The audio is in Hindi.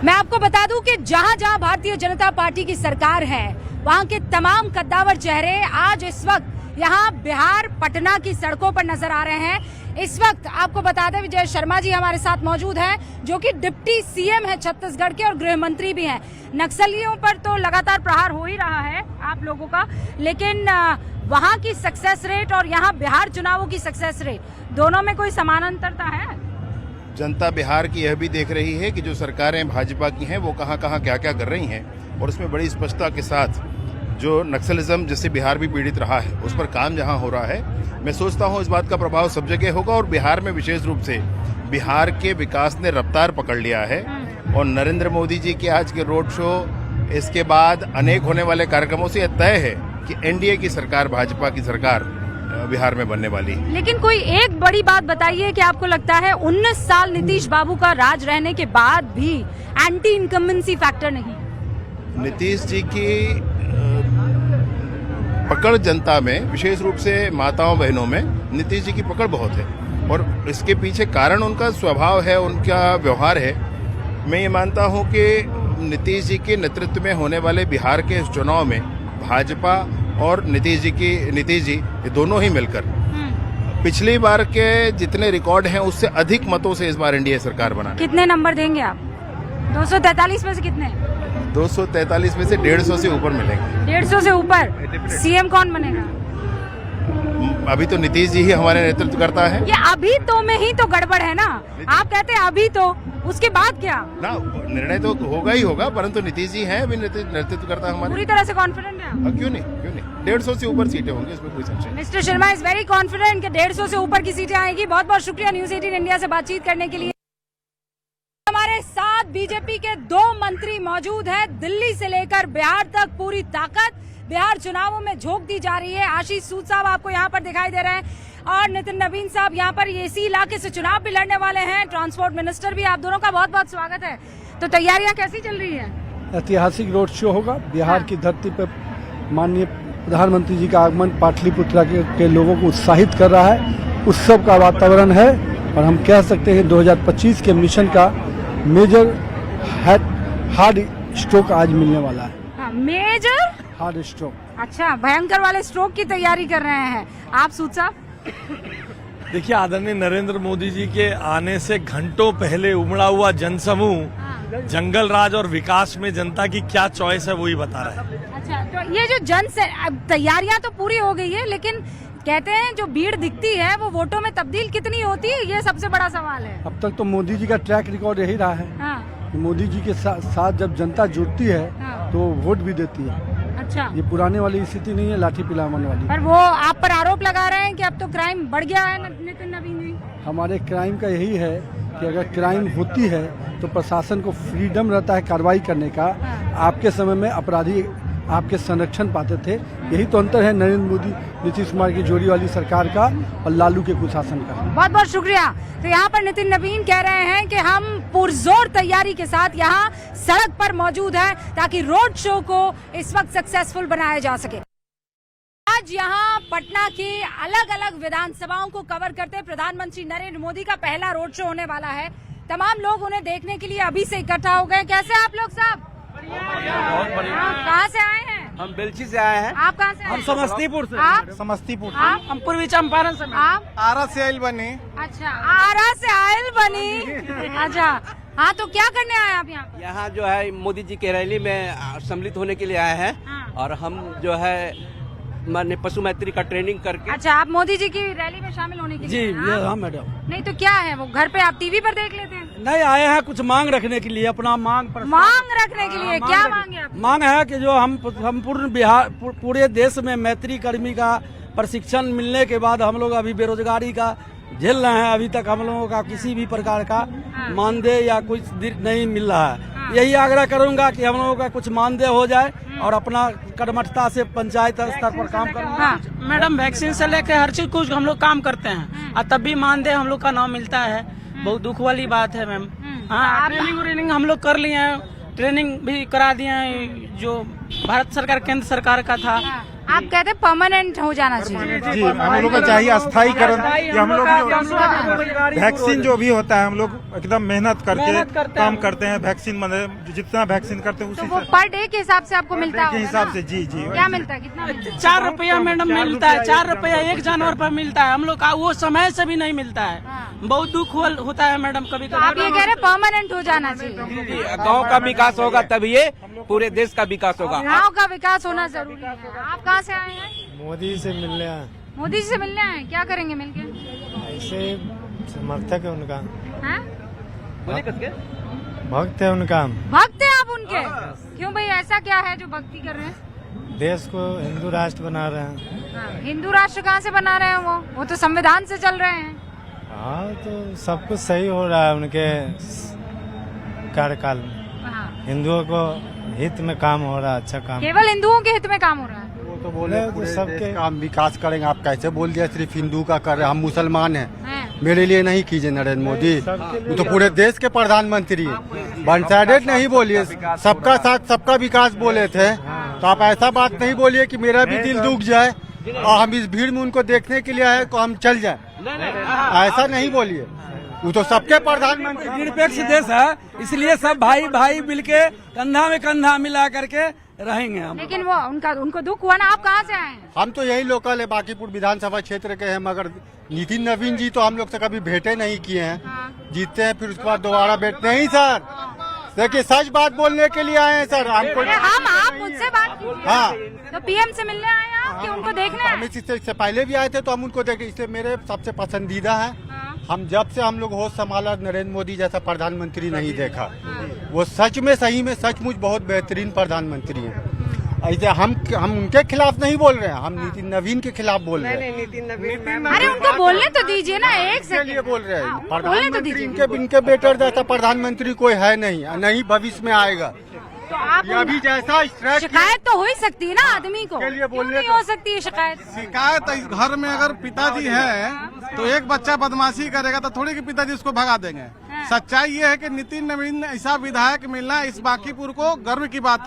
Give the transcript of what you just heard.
मैं आपको बता दूं कि जहां जहां भारतीय जनता पार्टी की सरकार है वहां के तमाम कद्दावर चेहरे आज इस वक्त यहां बिहार पटना की सड़कों पर नजर आ रहे हैं। इस वक्त आपको बता दें विजय शर्मा जी हमारे साथ मौजूद हैं, जो कि डिप्टी सीएम है छत्तीसगढ़ के और गृह मंत्री भी हैं। नक्सलियों पर तो लगातार प्रहार हो ही रहा है आप लोगों का, लेकिन वहां की सक्सेस रेट और यहाँ बिहार चुनावों की सक्सेस रेट दोनों में कोई समानांतरता है? जनता बिहार की यह भी देख रही है कि जो सरकारें भाजपा की हैं वो कहां कहां क्या क्या कर रही हैं, और उसमें बड़ी स्पष्टता के साथ जो नक्सलिज्म जिससे बिहार भी पीड़ित रहा है उस पर काम जहां हो रहा है, मैं सोचता हूं इस बात का प्रभाव सब जगह होगा। और बिहार में विशेष रूप से बिहार के विकास ने रफ्तार पकड़ लिया है, और नरेंद्र मोदी जी के आज के रोड शो, इसके बाद अनेक होने वाले कार्यक्रमों से यह तय है कि एनडीए की सरकार, भाजपा की सरकार बिहार में बनने वाली है। लेकिन कोई एक बड़ी बात बताइए कि आपको लगता है 19 साल नीतीश बाबू का राज रहने के बाद भी एंटी इनकम्बेंसी फैक्टर नहीं? नीतीश जी की पकड़ जनता में, विशेष रूप से माताओं बहनों में नीतीश जी की पकड़ बहुत है, और इसके पीछे कारण उनका स्वभाव है, उनका व्यवहार है। मैं ये मानता हूं कि नीतीश जी के नेतृत्व में होने वाले बिहार के इस चुनाव में भाजपा और नीतीश जी ये दोनों ही मिलकर पिछली बार के जितने रिकॉर्ड हैं उससे अधिक मतों से इस बार एनडीए सरकार बना। कितने नंबर देंगे आप? 243 में से कितने? 243 में से 150 से ऊपर मिलेंगे। 150 से ऊपर। सीएम कौन बनेगा? अभी तो नीतीश जी ही हमारे नेतृत्व करता है। ये अभी तो में ही तो गड़बड़ है ना, आप कहते हैं अभी तो, उसके बाद क्या? ना, निर्णय तो होगा ही होगा, परंतु नीतीश जी हैं, अभी नेतृत्व करता है हमारे। पूरी तरह से कॉन्फिडेंट है? क्यों नहीं 150 से ऊपर सीटें होंगी, इसमें कोई संशय नहीं। Mister Sharma is very confident कि 150 से ऊपर की सीटें आएगी। बहुत बहुत शुक्रिया न्यूज 18 इंडिया से बातचीत करने के लिए। हमारे साथ बीजेपी के 2 मंत्री मौजूद हैं। दिल्ली से लेकर बिहार तक पूरी ताकत बिहार चुनावों में झोंक दी जा रही है। आशीष सूद साहब आपको यहाँ पर दिखाई दे रहे हैं, और नितिन नवीन साहब यहाँ पर इसी इलाके से चुनाव भी लड़ने वाले हैं। ट्रांसपोर्ट मिनिस्टर भी। आप दोनों का बहुत बहुत स्वागत है। तो तैयारियां कैसी चल रही है? ऐतिहासिक रोड शो होगा। बिहार की धरती पर माननीय प्रधानमंत्री जी का आगमन पाटलिपुत्र के लोगों को उत्साहित कर रहा है। उत्सव का वातावरण है, और हम कह सकते हैं 2025 के मिशन का मेजर हार्ड स्ट्रोक आज मिलने वाला है। Major hard stroke. अच्छा, भयंकर वाले स्ट्रोक की तैयारी कर रहे हैं आप सूद साहब? देखिए, आदरणीय नरेंद्र मोदी जी के आने से घंटों पहले उमड़ा हुआ जनसमूह जंगल राज और विकास में जनता की क्या चॉइस है वही बता रहा है। अच्छा, तो ये जो तैयारियां तो पूरी हो गई है, लेकिन कहते हैं जो भीड़ दिखती है वो वोटों में तब्दील कितनी होती है, ये सबसे बड़ा सवाल है। अब तक तो मोदी जी का ट्रैक रिकॉर्ड यही रहा है। हाँ। मोदी जी के साथ जब जनता जुड़ती है तो वोट भी देती है। अच्छा, ये पुराने वाली स्थिति नहीं है लाठी पिलावन वाली। पर वो आप पर आरोप लगा रहे हैं कि अब तो क्राइम बढ़ गया है नितिन नवीन जी। हमारे क्राइम का यही है कि अगर क्राइम होती है तो प्रशासन को फ्रीडम रहता है कार्रवाई करने का। आपके समय में अपराधी आपके संरक्षण पाते थे। यही तो अंतर है नरेंद्र मोदी नीतीश कुमार की जोड़ी वाली सरकार का और लालू के कुशासन का। बहुत बहुत शुक्रिया। तो यहाँ पर नितिन नवीन कह रहे हैं कि हम पुरजोर तैयारी के साथ यहाँ सड़क पर मौजूद हैं ताकि रोड शो को इस वक्त सक्सेसफुल बनाया जा सके। आज यहाँ पटना की अलग अलग विधानसभाओं को कवर करते प्रधानमंत्री नरेंद्र मोदी का पहला रोड शो होने वाला है। तमाम लोग उन्हें देखने के लिए अभी से इकट्ठा हो गए। कैसे आप लोग साहब? बहुत बढ़िया। कहाँ से आए हैं? हम बेलची से आए हैं। आप कहाँ से? हम समस्तीपुर से। आप? समस्तीपुर। आप? हम पूर्वी चंपारण से। आप? आरा से आयल बनी। अच्छा, आरा से आयल बनी। अच्छा, हाँ, तो क्या करने आए आप यहाँ? यहाँ जो है मोदी जी के रैली में सम्मिलित होने के लिए आए हैं। हाँ। और हम जो है माने पशु मैत्री का ट्रेनिंग करके। अच्छा, आप मोदी जी की रैली में शामिल होने के लिए? जी हाँ मैडम। नहीं तो क्या है वो, घर पे आप टीवी पर देख लेते हैं? नहीं, आए हैं कुछ मांग रखने के लिए, अपना मांग रखने के लिए। क्या मांगे आप? मांग है कि जो हम संपूर्ण बिहार पूरे देश में मैत्री कर्मी का प्रशिक्षण मिलने के बाद हम लोग अभी बेरोजगारी का झेल रहे हैं। अभी तक हम लोगों का किसी भी प्रकार का मानदेय या कुछ नहीं मिल रहा है। यही आग्रह करूंगा कि हम लोगों का कुछ मानदेय हो जाए और अपना कर्मठता से पंचायत स्तर पर काम करूंगा। हाँ, मैडम, वैक्सीन से लेकर हर चीज कुछ हम लोग काम करते हैं, और तब भी मानदेय हम लोग का नाम मिलता है। बहुत दुख वाली बात है मैम। हाँ, ट्रेनिंग हम लोग कर लिए हैं, ट्रेनिंग भी करा दिए हैं। जो भारत सरकार केंद्र सरकार का था आप कहते हैं परमानेंट हो जाना चाहिए। जी, हम लोग को चाहिए अस्थायीकरण कि हम लोग वैक्सीन जो भी होता है हम लोग एकदम मेहनत करके काम करते हैं। वैक्सीन मतलब जितना वैक्सीन करते हैं तो उसी वो पर डे के हिसाब से आपको मिलता है के हिसाब से। जी जी, क्या मिलता है, कितना मिलता है? 4 रुपया मैडम मिलता है, 4 रुपया एक जानवर पर मिलता है। हम लोग का वो समय से भी नहीं मिलता है, बहुत दुख होता है मैडम कभी तो आप ये कह रहे हैं परमानेंट हो जाना चाहिए। गांव का विकास होगा तभी ये पूरे देश का विकास होगा। गाँव का विकास होना जरूरी है। आप कहाँ से आए हैं? मोदी से मिलने आए, मोदी जी से मिलने आए, क्या करेंगे मिलके? ऐसे समर्थक है उनका, हैं? भक्त है उनका। भक्त हैं आप उनके? क्यों भाई, ऐसा क्या है जो भक्ति कर रहे हैं? देश को हिंदू राष्ट्र बना रहे हैं। हाँ, हिंदू राष्ट्र कहाँ से बना रहे हैं? वो तो संविधान से चल रहे हैं। हाँ, तो सब कुछ सही हो रहा है उनके कार्यकाल में। हाँ। हिंदुओं को हित में काम हो रहा है, अच्छा काम। केवल हिंदुओं के हित में काम हो रहा है। तो बोले तो सबके काम विकास करेंगे। आप कैसे बोल दिया सिर्फ हिंदू का कर रहे हैं? हम मुसलमान हैं, मेरे लिए नहीं कीजिए नरेंद्र मोदी, वो तो पूरे देश के प्रधानमंत्री हैं। वन साइडेड नहीं बोलिए, सबका साथ सबका विकास बोले थे। तो आप ऐसा बात नहीं बोलिए कि मेरा भी दिल दुख जाए और हम इस भीड़ में उनको देखने के लिए आए तो हम चल जाए, ऐसा नहीं बोलिए। वो तो सबके प्रधानमंत्री। निरपेक्ष देश है, इसलिए सब भाई भाई मिलके कंधा में कंधा मिला करके रहेंगे हम। लेकिन वो उनको दुख हुआ ना। आप कहाँ से आए हैं? हम तो यही लोकल है, बांकीपुर विधानसभा क्षेत्र के हैं, मगर नितिन नवीन जी तो हम लोग से कभी भेंटे नहीं किए हैं। जीतते हैं फिर उसके बाद दोबारा भेंट नहीं। सर देखिए, सच बात बोलने के लिए आए हैं सर। हमको हम आप मुझसे बात कीजिए। हाँ, तो पीएम से मिलने आए हैं आप कि उनको देखने आए? हम इससे पहले भी आए थे तो हम उनको देखे, इसलिए मेरे सबसे पसंदीदा है। हम जब से हम लोग होश संभाला, नरेंद्र मोदी जैसा प्रधानमंत्री नहीं देखा। वो सच में सही में सचमुच बहुत बेहतरीन प्रधानमंत्री हैं। ऐसे हम उनके खिलाफ नहीं बोल रहे हैं, हम नितिन नवीन के खिलाफ बोल रहे हैं। अरे उनको बोलने तो दीजिए ना, एक इसके लिए बोल रहे हैं। बोलने तो प्रधानमंत्री दीजिए। इनके बेटर जैसा प्रधानमंत्री कोई है नहीं, नहीं भविष्य में आएगा। तो आप ये अभी जैसा स्ट्राइक शिकायत तो हो ही सकती है ना आदमी को, के लिए क्यों बोलने नहीं का- हो सकती है शिकायत? शिकायत घर में अगर पिताजी है तो एक बच्चा बदमाशी करेगा तो थोड़ी कि पिताजी उसको भगा देंगे। सच्चाई ये है कि नितिन नवीन ऐसा विधायक मिलना इस बांकीपुर को गर्व की बात है।